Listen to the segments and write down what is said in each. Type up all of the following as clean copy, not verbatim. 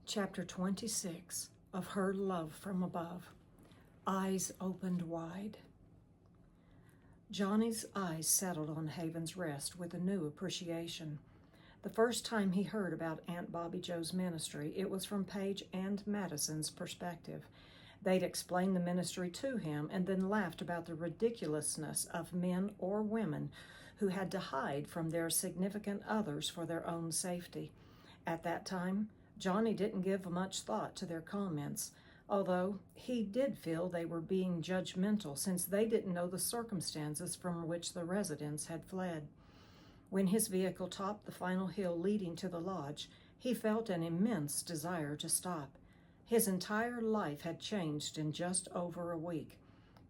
Chapter 26 of Her Love from Above. Eyes opened wide. Johnny's eyes settled on Haven's Rest with a new appreciation. The first time he heard about Aunt Bobby Joe's ministry, it was from Paige and Madison's perspective. They'd explained the ministry to him and then laughed about the ridiculousness of men or women who had to hide from their significant others for their own safety. At that time, Johnny didn't give much thought to their comments, although he did feel they were being judgmental since they didn't know the circumstances from which the residents had fled. When his vehicle topped the final hill leading to the lodge, he felt an immense desire to stop. His entire life had changed in just over a week.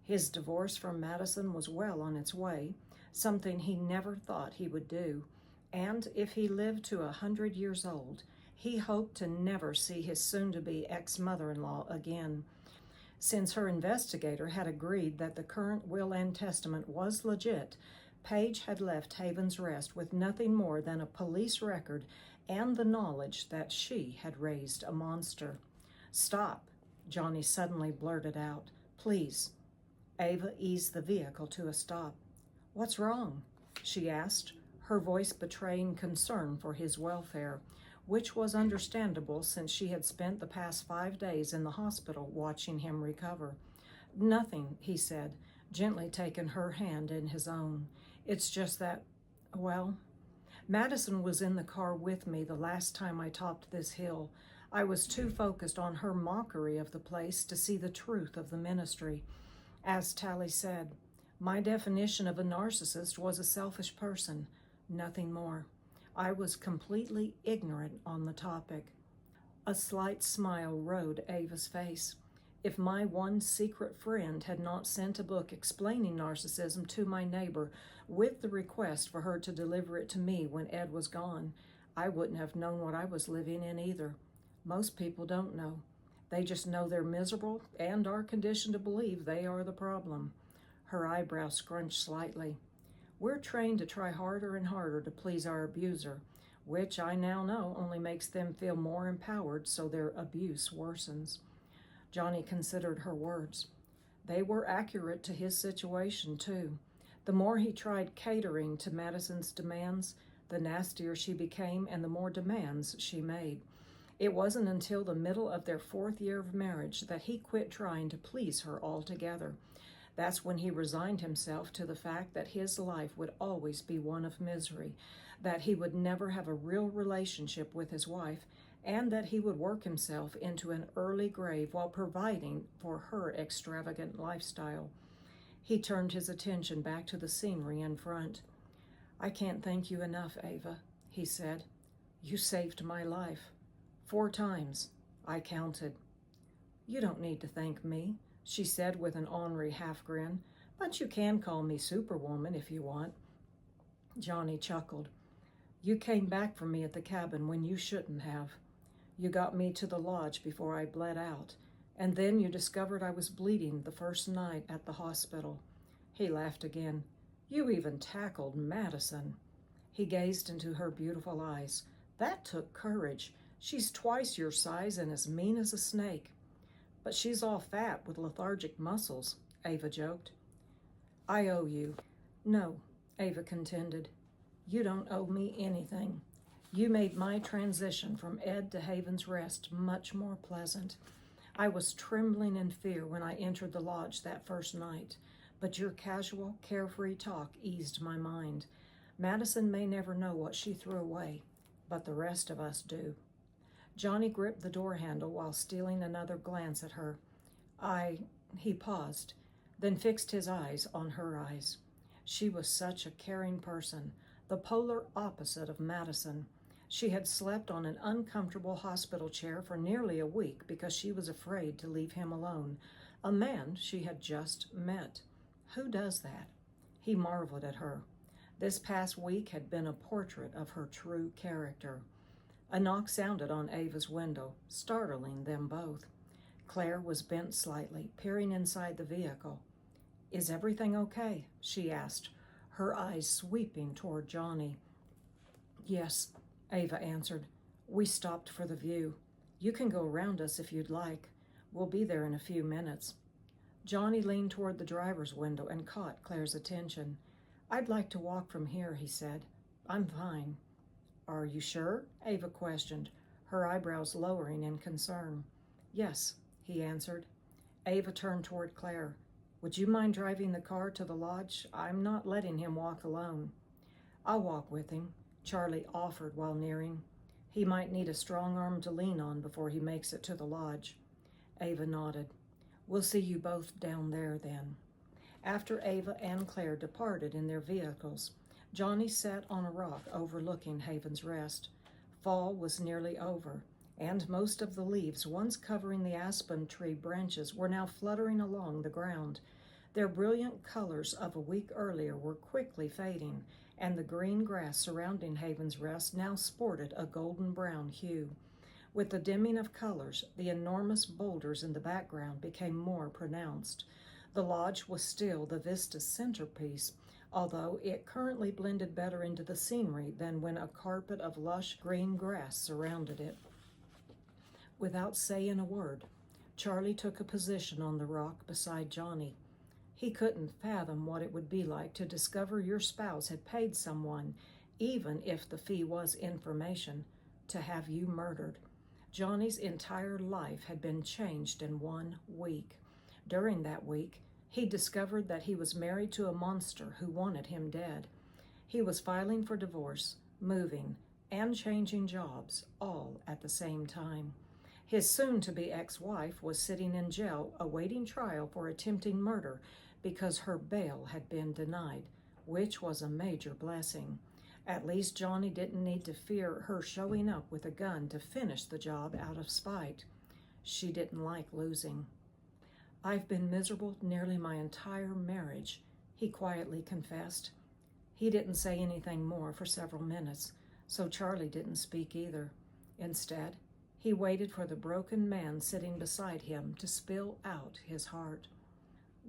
His divorce from Madison was well on its way, something he never thought he would do, and if he lived to 100 years old, he hoped to never see his soon-to-be ex-mother-in-law again. Since her investigator had agreed that the current will and testament was legit, Paige had left Haven's Rest with nothing more than a police record and the knowledge that she had raised a monster. "Stop," Johnny suddenly blurted out. "Please." Ava eased the vehicle to a stop. "What's wrong?" she asked, her voice betraying concern for his welfare, which was understandable since she had spent the past 5 days in the hospital watching him recover. "Nothing," he said, gently taking her hand in his own. "It's just that, well, Madison was in the car with me the last time I topped this hill. I was too focused on her mockery of the place to see the truth of the ministry. As Tally said, my definition of a narcissist was a selfish person, nothing more. I was completely ignorant on the topic." A slight smile rode Ava's face. If my one secret friend had not sent a book explaining narcissism to my neighbor with the request for her to deliver it to me when Ed was gone, I wouldn't have known what I was living in either. Most people don't know. They just know they're miserable and are conditioned to believe they are the problem. Her eyebrows scrunched slightly. "We're trained to try harder and harder to please our abuser, which I now know only makes them feel more empowered so their abuse worsens." Johnny considered her words. They were accurate to his situation, too. The more he tried catering to Madison's demands, the nastier she became and the more demands she made. It wasn't until the middle of their 4th year of marriage that he quit trying to please her altogether. That's when he resigned himself to the fact that his life would always be one of misery, that he would never have a real relationship with his wife, and that he would work himself into an early grave while providing for her extravagant lifestyle. He turned his attention back to the scenery in front. "I can't thank you enough, Ava," he said. "You saved my life. 4 times. I counted." "You don't need to thank me," she said with an ornery half-grin, "but you can call me Superwoman if you want." Johnny chuckled. "You came back for me at the cabin when you shouldn't have. You got me to the lodge before I bled out, and then you discovered I was bleeding the first night at the hospital." He laughed again. "You even tackled Madison." He gazed into her beautiful eyes. "That took courage. She's twice your size and as mean as a snake." "But she's all fat with lethargic muscles," Ava joked. "I owe you." "No," Ava contended. "You don't owe me anything. You made my transition from Ed to Haven's Rest much more pleasant. I was trembling in fear when I entered the lodge that first night, but your casual, carefree talk eased my mind. Madison may never know what she threw away, but the rest of us do." Johnny gripped the door handle while stealing another glance at her. He paused, then fixed his eyes on her eyes. She was such a caring person, the polar opposite of Madison. She had slept on an uncomfortable hospital chair for nearly a week because she was afraid to leave him alone, a man she had just met. Who does that? He marveled at her. This past week had been a portrait of her true character. A knock sounded on Ava's window, startling them both. Claire was bent slightly, peering inside the vehicle. "Is everything okay?" she asked, her eyes sweeping toward Johnny. "Yes," Ava answered. "We stopped for the view." You can go around us if you'd like. We'll be there in a few minutes. Johnny leaned toward the driver's window and caught Claire's attention. I'd like to walk from here, he said. I'm fine. Are you sure? Ava questioned, her eyebrows lowering in concern. Yes, he answered. Ava turned toward Claire. Would you mind driving the car to the lodge? I'm not letting him walk alone. I'll walk with him, Charlie offered while nearing. He might need a strong arm to lean on before he makes it to the lodge. Ava nodded. We'll see you both down there then. After Ava and Claire departed in their vehicles, Johnny sat on a rock overlooking Haven's Rest. Fall was nearly over, and most of the leaves once covering the aspen tree branches were now fluttering along the ground. Their brilliant colors of a week earlier were quickly fading, and the green grass surrounding Haven's Rest now sported a golden-brown hue. With the dimming of colors, the enormous boulders in the background became more pronounced. The lodge was still the vista's centerpiece, although it currently blended better into the scenery than when a carpet of lush green grass surrounded it. Without saying a word, Charlie took a position on the rock beside Johnny. He couldn't fathom what it would be like to discover your spouse had paid someone, even if the fee was information, to have you murdered. Johnny's entire life had been changed in 1 week. During that week, he discovered that he was married to a monster who wanted him dead. He was filing for divorce, moving, and changing jobs, all at the same time. His soon-to-be ex-wife was sitting in jail awaiting trial for attempting murder because her bail had been denied, which was a major blessing. At least Johnny didn't need to fear her showing up with a gun to finish the job out of spite. She didn't like losing. I've been miserable nearly my entire marriage, he quietly confessed. He didn't say anything more for several minutes, so Charlie didn't speak either. Instead, he waited for the broken man sitting beside him to spill out his heart.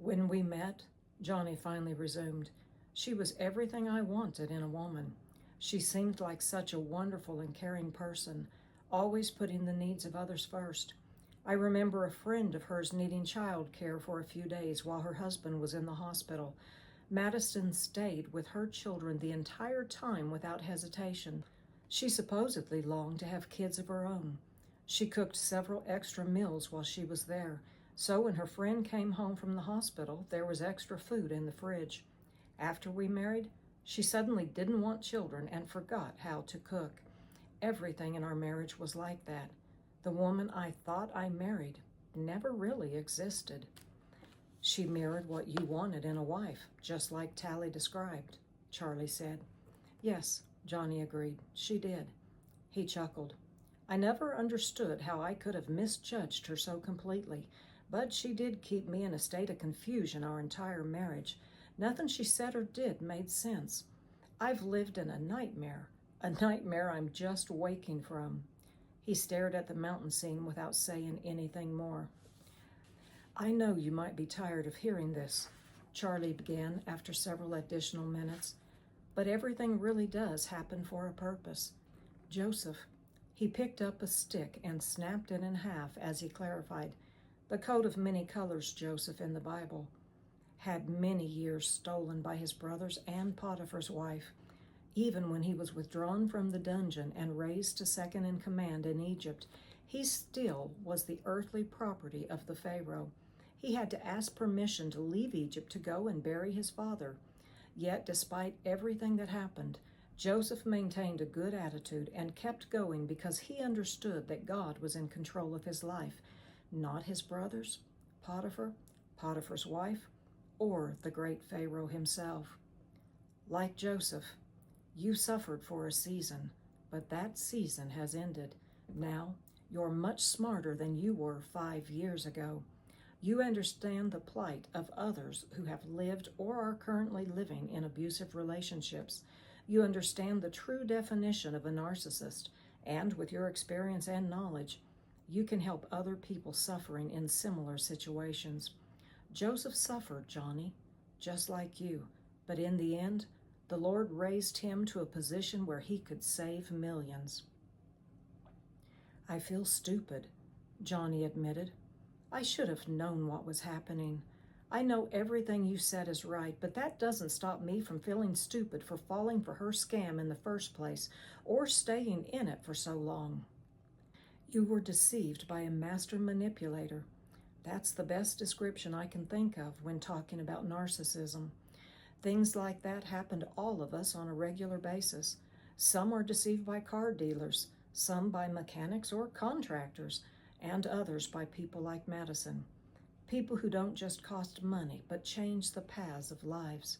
When we met, Johnny finally resumed, she was everything I wanted in a woman. She seemed like such a wonderful and caring person, always putting the needs of others first. I remember a friend of hers needing child care for a few days while her husband was in the hospital. Madison stayed with her children the entire time without hesitation. She supposedly longed to have kids of her own. She cooked several extra meals while she was there, so when her friend came home from the hospital, there was extra food in the fridge. After we married, she suddenly didn't want children and forgot how to cook. Everything in our marriage was like that. The woman I thought I married never really existed. She mirrored what you wanted in a wife, just like Tally described, Charlie said. Yes, Johnny agreed. She did. He chuckled. I never understood how I could have misjudged her so completely, but she did keep me in a state of confusion our entire marriage. Nothing she said or did made sense. I've lived in a nightmare I'm just waking from. He stared at the mountain scene without saying anything more. I know you might be tired of hearing this, Charlie began after several additional minutes, but everything really does happen for a purpose. Joseph, he picked up a stick and snapped it in half as he clarified, the coat of many colors, Joseph, in the Bible, had many years stolen by his brothers and Potiphar's wife. Even when he was withdrawn from the dungeon and raised to second in command in Egypt, he still was the earthly property of the Pharaoh. He had to ask permission to leave Egypt to go and bury his father. Yet, despite everything that happened, Joseph maintained a good attitude and kept going because he understood that God was in control of his life, not his brothers, Potiphar, Potiphar's wife, or the great Pharaoh himself. Like Joseph, you suffered for a season, but that season has ended. Now, you're much smarter than you were 5 years ago. You understand the plight of others who have lived or are currently living in abusive relationships. You understand the true definition of a narcissist, and with your experience and knowledge, you can help other people suffering in similar situations. Joseph suffered, Johnny, just like you, but in the end, the Lord raised him to a position where he could save millions. I feel stupid, Johnny admitted. I should have known what was happening. I know everything you said is right, but that doesn't stop me from feeling stupid for falling for her scam in the first place, or staying in it for so long. You were deceived by a master manipulator. That's the best description I can think of when talking about narcissism. Things like that happen to all of us on a regular basis. Some are deceived by car dealers, some by mechanics or contractors, and others by people like Madison. People who don't just cost money, but change the paths of lives.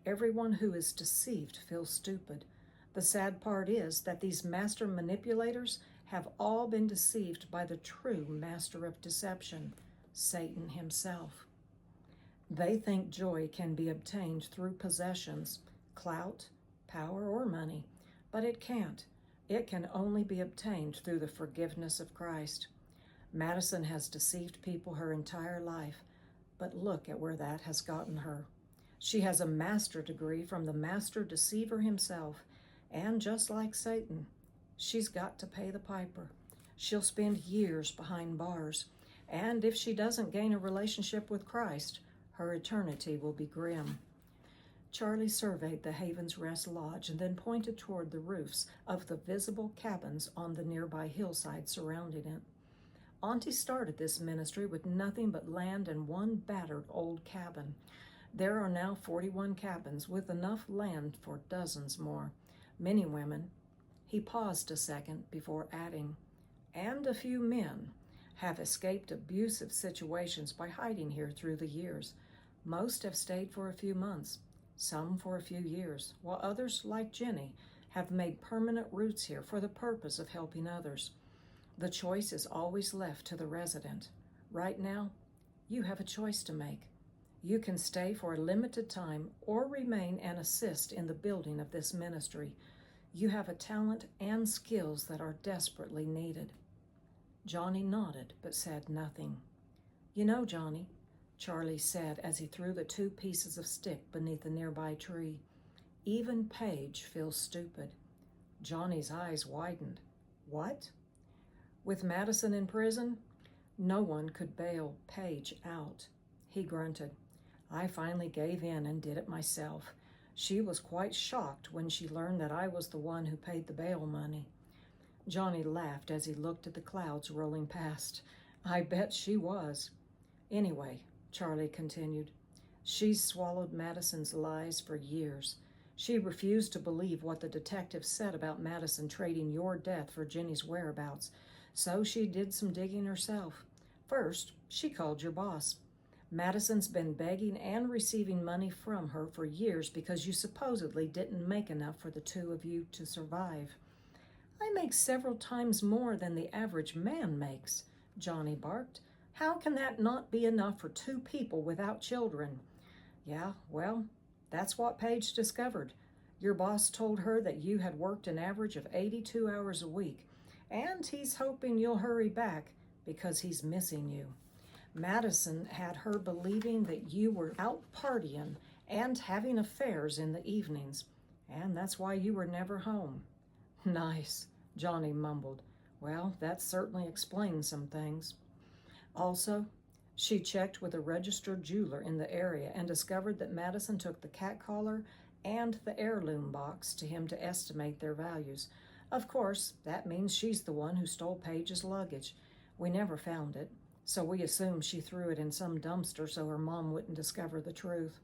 Everyone who is deceived feels stupid. The sad part is that these master manipulators have all been deceived by the true master of deception, Satan himself. They think joy can be obtained through possessions, clout, power, or money, but it can't. It can only be obtained through the forgiveness of Christ. Madison has deceived people her entire life, but look at where that has gotten her. She has a master degree from the master deceiver himself, and just like Satan, she's got to pay the piper. She'll spend years behind bars, and if she doesn't gain a relationship with Christ, her eternity will be grim. Charlie surveyed the Haven's Rest Lodge and then pointed toward the roofs of the visible cabins on the nearby hillside surrounding it. Auntie started this ministry with nothing but land and one battered old cabin. There are now 41 cabins with enough land for dozens more. Many women, he paused a second before adding, and a few men, have escaped abusive situations by hiding here through the years. Most have stayed for a few months, some for a few years, while others, like Jenny, have made permanent roots here for the purpose of helping others. The choice is always left to the resident. Right now, you have a choice to make. You can stay for a limited time or remain and assist in the building of this ministry. You have a talent and skills that are desperately needed. Johnny nodded but said nothing. You know, Johnny, Charlie said as he threw the 2 pieces of stick beneath a nearby tree, even Paige feels stupid. Johnny's eyes widened. What? With Madison in prison, no one could bail Paige out. He grunted. I finally gave in and did it myself. She was quite shocked when she learned that I was the one who paid the bail money. Johnny laughed as he looked at the clouds rolling past. I bet she was. Anyway, Charlie continued, she's swallowed Madison's lies for years. She refused to believe what the detective said about Madison trading your death for Jenny's whereabouts, so she did some digging herself. First, she called your boss. Madison's been begging and receiving money from her for years because you supposedly didn't make enough for the 2 of you to survive. I make several times more than the average man makes, Johnny barked. How can that not be enough for 2 people without children? Yeah, well, that's what Paige discovered. Your boss told her that you had worked an average of 82 hours a week, and he's hoping you'll hurry back because he's missing you. Madison had her believing that you were out partying and having affairs in the evenings, and that's why you were never home. Nice, Johnny mumbled. Well, that certainly explains some things. Also, she checked with a registered jeweler in the area and discovered that Madison took the cat collar and the heirloom box to him to estimate their values. Of course, that means she's the one who stole Paige's luggage. We never found it, so we assume she threw it in some dumpster so her mom wouldn't discover the truth.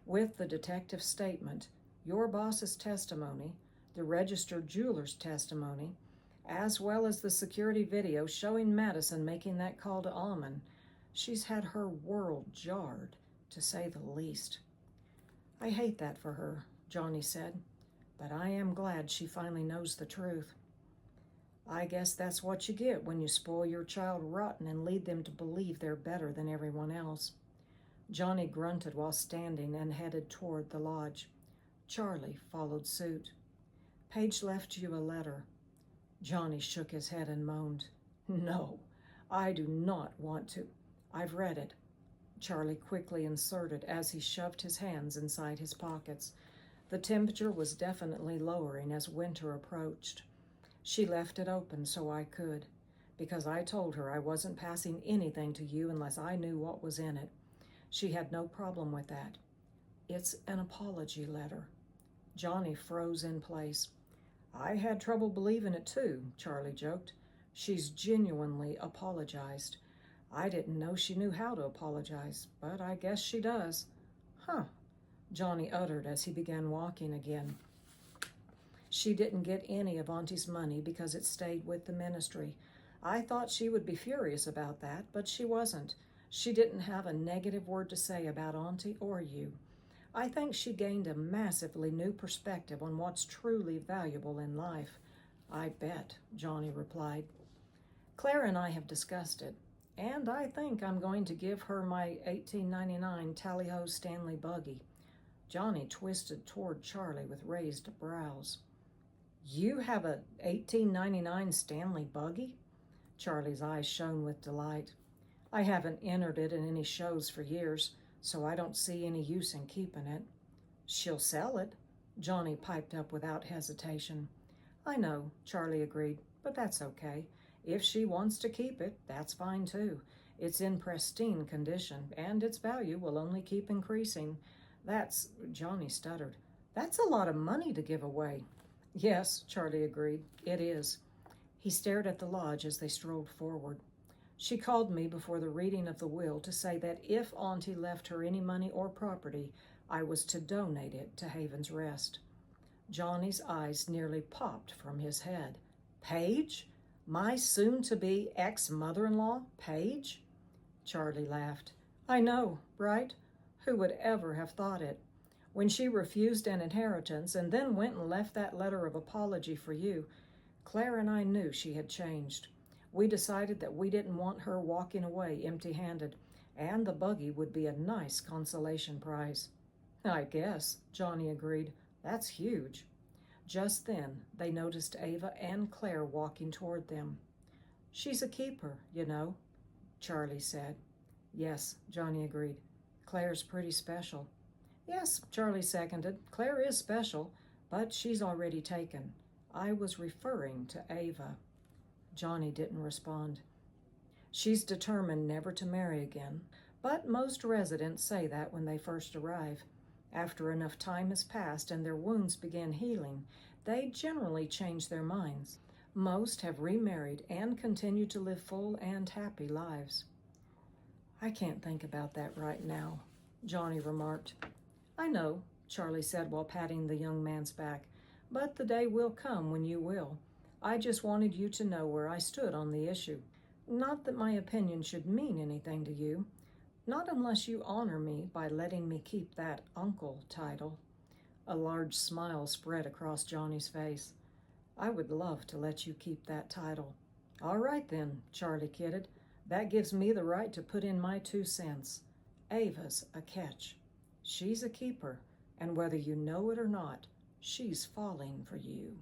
With the detective's statement, your boss's testimony, the registered jeweler's testimony, as well as the security video showing Madison making that call to Almond, she's had her world jarred, to say the least. I hate that for her, Johnny said, but I am glad she finally knows the truth. I guess that's what you get when you spoil your child rotten and lead them to believe they're better than everyone else. Johnny grunted while standing and headed toward the lodge. Charlie followed suit. Paige left you a letter. Johnny shook his head and moaned. No, I do not want to. I've read it. Charlie quickly inserted as he shoved his hands inside his pockets. The temperature was definitely lowering as winter approached. She left it open so I could. because I told her I wasn't passing anything to you unless I knew what was in it. She had no problem with that. It's an apology letter. Johnny froze in place. I had trouble believing it too, Charlie joked. She's genuinely apologized. I didn't know she knew how to apologize, but I guess she does. Huh, Johnny uttered as he began walking again. She didn't get any of Auntie's money because it stayed with the ministry. I thought she would be furious about that, but she wasn't. She didn't have a negative word to say about Auntie or you. I think she gained a massively new perspective on what's truly valuable in life. I bet, Johnny replied. Claire and I have discussed it, and I think I'm going to give her my 1899 Tally-Ho Stanley buggy. Johnny twisted toward Charlie with raised brows. You have a 1899 Stanley buggy? Charlie's eyes shone with delight. I haven't entered it in any shows for years, so I don't see any use in keeping it. She'll sell it, Johnny piped up without hesitation. I know, Charlie agreed, but that's okay. If she wants to keep it, that's fine too. It's in pristine condition, and its value will only keep increasing. Johnny stuttered. That's a lot of money to give away. Yes, Charlie agreed, it is. He stared at the lodge as they strolled forward. She called me before the reading of the will to say that if Auntie left her any money or property, I was to donate it to Haven's Rest. Johnny's eyes nearly popped from his head. Paige? My soon-to-be ex-mother-in-law, Paige? Charlie laughed. I know, right? Who would ever have thought it? When she refused an inheritance and then went and left that letter of apology for you, Claire and I knew she had changed. We decided that we didn't want her walking away empty-handed, and the buggy would be a nice consolation prize. I guess, Johnny agreed. That's huge. Just then, they noticed Ava and Claire walking toward them. She's a keeper, you know, Charlie said. Yes, Johnny agreed. Claire's pretty special. Yes, Charlie seconded. Claire is special, but she's already taken. I was referring to Ava. Johnny didn't respond. She's determined never to marry again, but most residents say that when they first arrive. After enough time has passed and their wounds begin healing, they generally change their minds. Most have remarried and continue to live full and happy lives. I can't think about that right now, Johnny remarked. I know, Charlie said while patting the young man's back, but the day will come when you will. I just wanted you to know where I stood on the issue. Not that my opinion should mean anything to you. Not unless you honor me by letting me keep that uncle title. A large smile spread across Johnny's face. I would love to let you keep that title. All right then, Charlie kidded. That gives me the right to put in my 2 cents. Ava's a catch. She's a keeper, and whether you know it or not, she's falling for you.